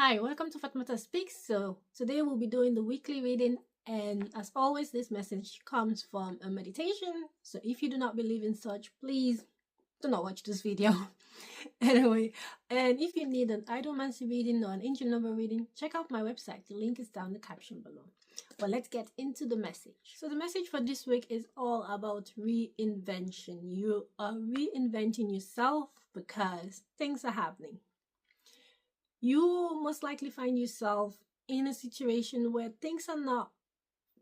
Hi, welcome to Fatmata Speaks. So today we'll be doing the weekly reading, and as always, this message comes from a meditation. So if you do not believe in such, please do not watch this video. Anyway, and if you need an idolmancy reading or an angel number reading, check out my website. The link is down in the caption below. But let's get into the message. So the message for this week is all about reinvention. You are reinventing yourself because things are happening. You most likely find yourself in a situation where things are not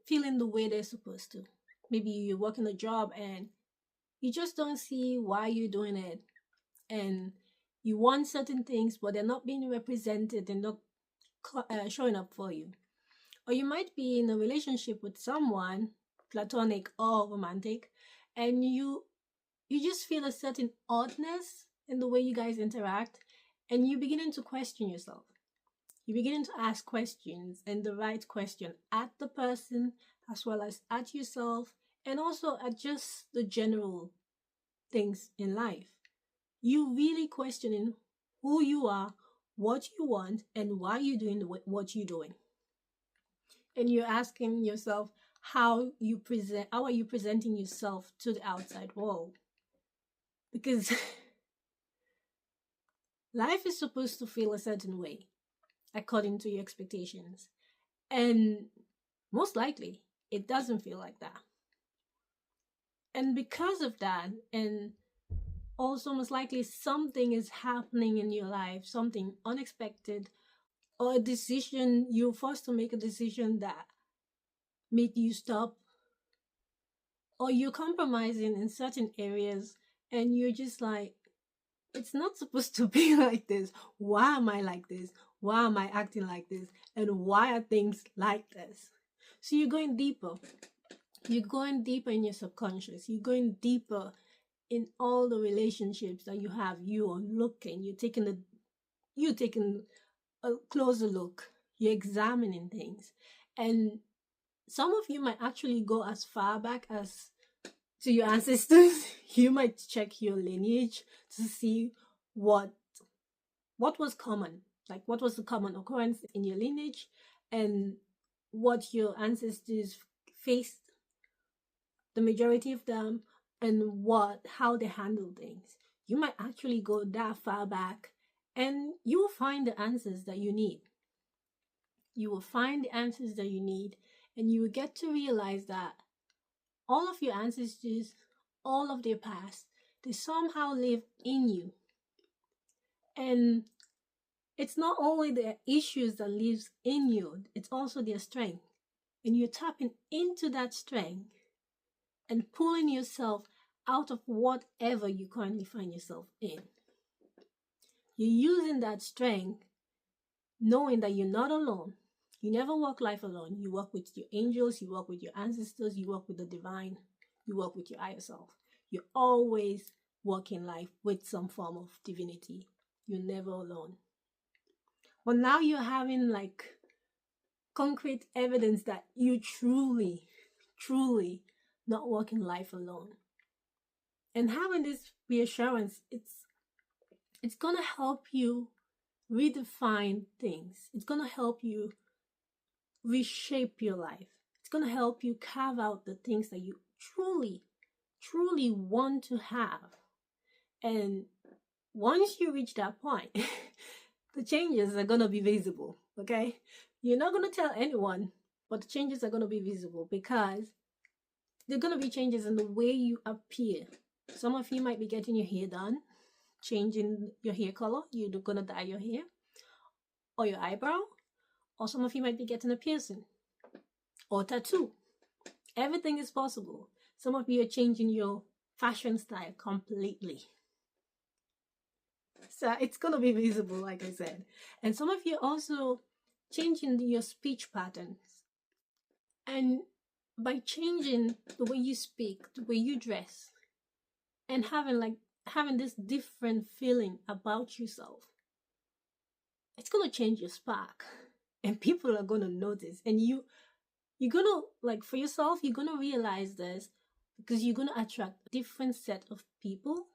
feeling the way they're supposed to. Maybe you're working a job and you just don't see why you're doing it. And you want certain things, but they're not being represented and not showing up for you. Or you might be in a relationship with someone, platonic or romantic, and you just feel a certain oddness in the way you guys interact, and you're beginning to question yourself. You're beginning to ask questions, and the right question at the person as well as at yourself, and also at just the general things in life. You really questioning who you are, what you want, and why you're doing what you're doing. And you're asking yourself how are you presenting yourself to the outside world? Because life is supposed to feel a certain way according to your expectations. And most likely, it doesn't feel like that. And because of that, and also most likely something is happening in your life, something unexpected, or a decision, you're forced to make a decision that made you stop, or you're compromising in certain areas, and you're just like, it's not supposed to be like this. Why am I like this? Why am I acting like this? And why are things like this? So you're going deeper. You're going deeper in your subconscious. You're going deeper in all the relationships that you have. You are looking. You're taking a closer look. You're examining things. And some of you might actually go as far back as to your ancestors. You might check your lineage to see what was common, like what was the common occurrence in your lineage, and what your ancestors faced, the majority of them, and how they handle things. You might actually go that far back, and you will find the answers that you need. You will find the answers that you need, and you will get to realize that all of your ancestors, all of their past, they somehow live in you. And it's not only the issues that lives in you, it's also their strength. And you're tapping into that strength and pulling yourself out of whatever you currently find yourself in. You're using that strength, knowing that you're not alone. You never walk life alone. You walk with your angels, you walk with your ancestors, you walk with the divine, you walk with your higher self. You're always walking life with some form of divinity. You're never alone. But now you're having like concrete evidence that you truly not walking life alone. And having this reassurance, it's gonna help you redefine things. It's gonna help you reshape your life. It's gonna help you carve out the things that you truly want to have. And once you reach that point, the changes are gonna be visible, okay? You're not gonna tell anyone, but the changes are gonna be visible because there are gonna be changes in the way you appear. Some of you might be getting your hair done, changing your hair color. You're gonna dye your hair or your eyebrow, or some of you might be getting a piercing or tattoo. Everything is possible. Some of you are changing your fashion style completely. So it's gonna be visible, like I said. And some of you also changing your speech patterns. And by changing the way you speak, the way you dress, and having this different feeling about yourself, it's gonna change your spark. And people are gonna notice. And you're gonna, like, for yourself, you're gonna realize this because you're gonna attract a different set of people.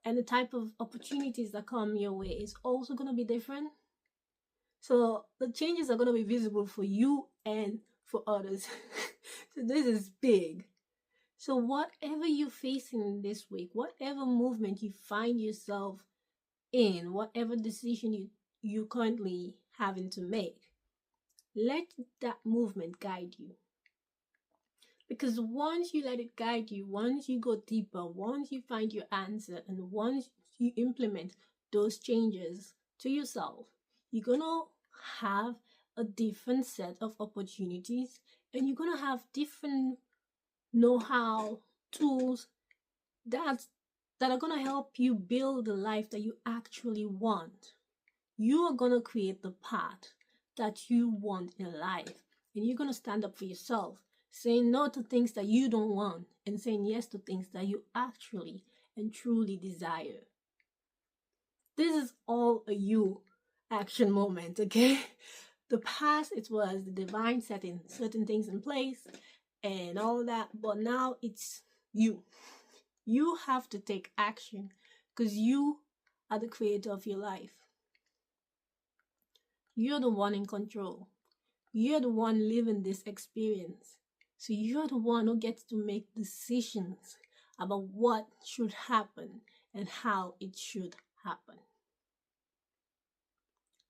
And the type of opportunities that come your way is also gonna be different. So the changes are going to be visible for you and for others. So this is big. So whatever you're facing this week, whatever movement you find yourself in, whatever decision you currently having to make, let that movement guide you. Because once you let it guide you, once you go deeper, once you find your answer, and once you implement those changes to yourself, you're gonna have a different set of opportunities, and you're gonna have different know-how, tools that are gonna help you build the life that you actually want. You are gonna create the path that you want in life, and you're gonna stand up for yourself, saying no to things that you don't want and saying yes to things that you actually and truly desire. This is all a you action moment, okay? The past, it was the divine setting certain things in place and all that, but now it's you. You have to take action because you are the creator of your life. You're the one in control. You're the one living this experience. So you're the one who gets to make decisions about what should happen and how it should happen.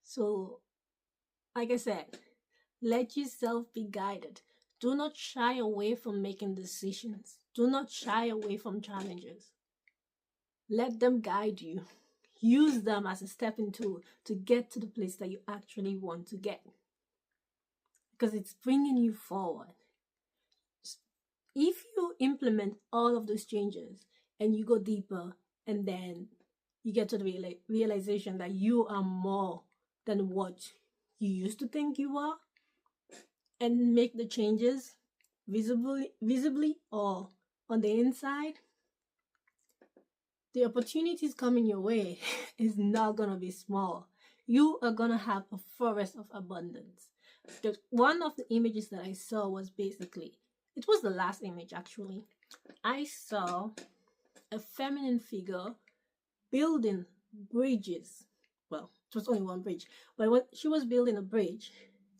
So, like I said, let yourself be guided. Do not shy away from making decisions. Do not shy away from challenges. Let them guide you. Use them as a stepping tool to get to the place that you actually want to get. Because it's bringing you forward. If you implement all of those changes and you go deeper and then you get to the realization that you are more than what you used to think you are, and make the changes visibly or on the inside, the opportunities coming your way is not going to be small. You are going to have a forest of abundance. One of the images that I saw was basically, it was the last image actually. I saw a feminine figure building bridges. Well, it was only one bridge, but she was building a bridge,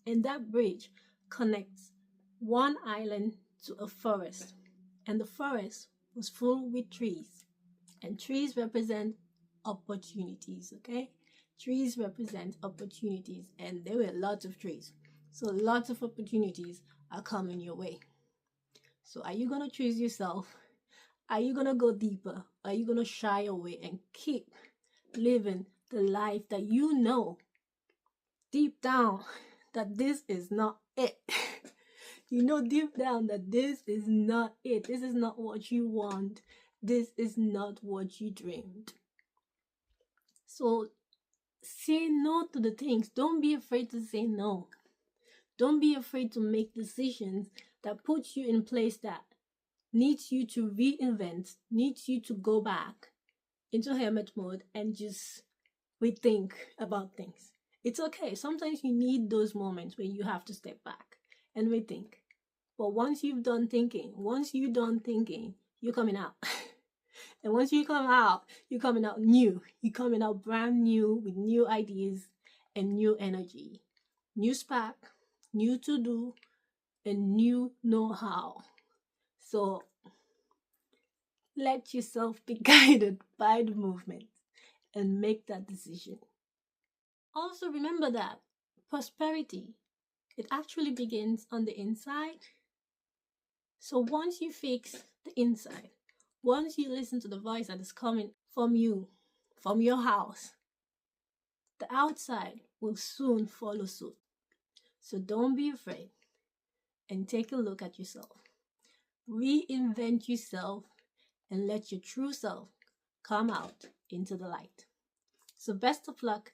and that bridge connects one island to a forest, and the forest was full with trees, and trees represent opportunities. Okay, trees represent opportunities, and there were lots of trees, so lots of opportunities are coming your way. So are you gonna choose yourself? Are you gonna go deeper? Are you gonna shy away and keep living the life that you know deep down that this is not it? You know deep down that this is not it. This is not what you want. This is not what you dreamed. So say no to the things. Don't be afraid to say no. Don't be afraid to make decisions that put you in place that needs you to reinvent, needs you to go back into hermit mode and just rethink about things. It's okay. Sometimes you need those moments where you have to step back and rethink. But once you're done thinking, you're coming out. And once you come out, you're coming out new. You're coming out brand new with new ideas and new energy. New spark, new to do, and new know-how. So let yourself be guided by the movement and make that decision. Also remember that prosperity, it actually begins on the inside. So once you fix the inside, once you listen to the voice that is coming from you, from your house, the outside will soon follow suit. So don't be afraid and take a look at yourself. Reinvent yourself and let your true self come out into the light. So best of luck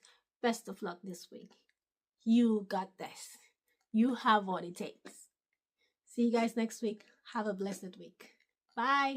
this week. You got this. You have what it takes. See you guys next week. Have a blessed week. Bye.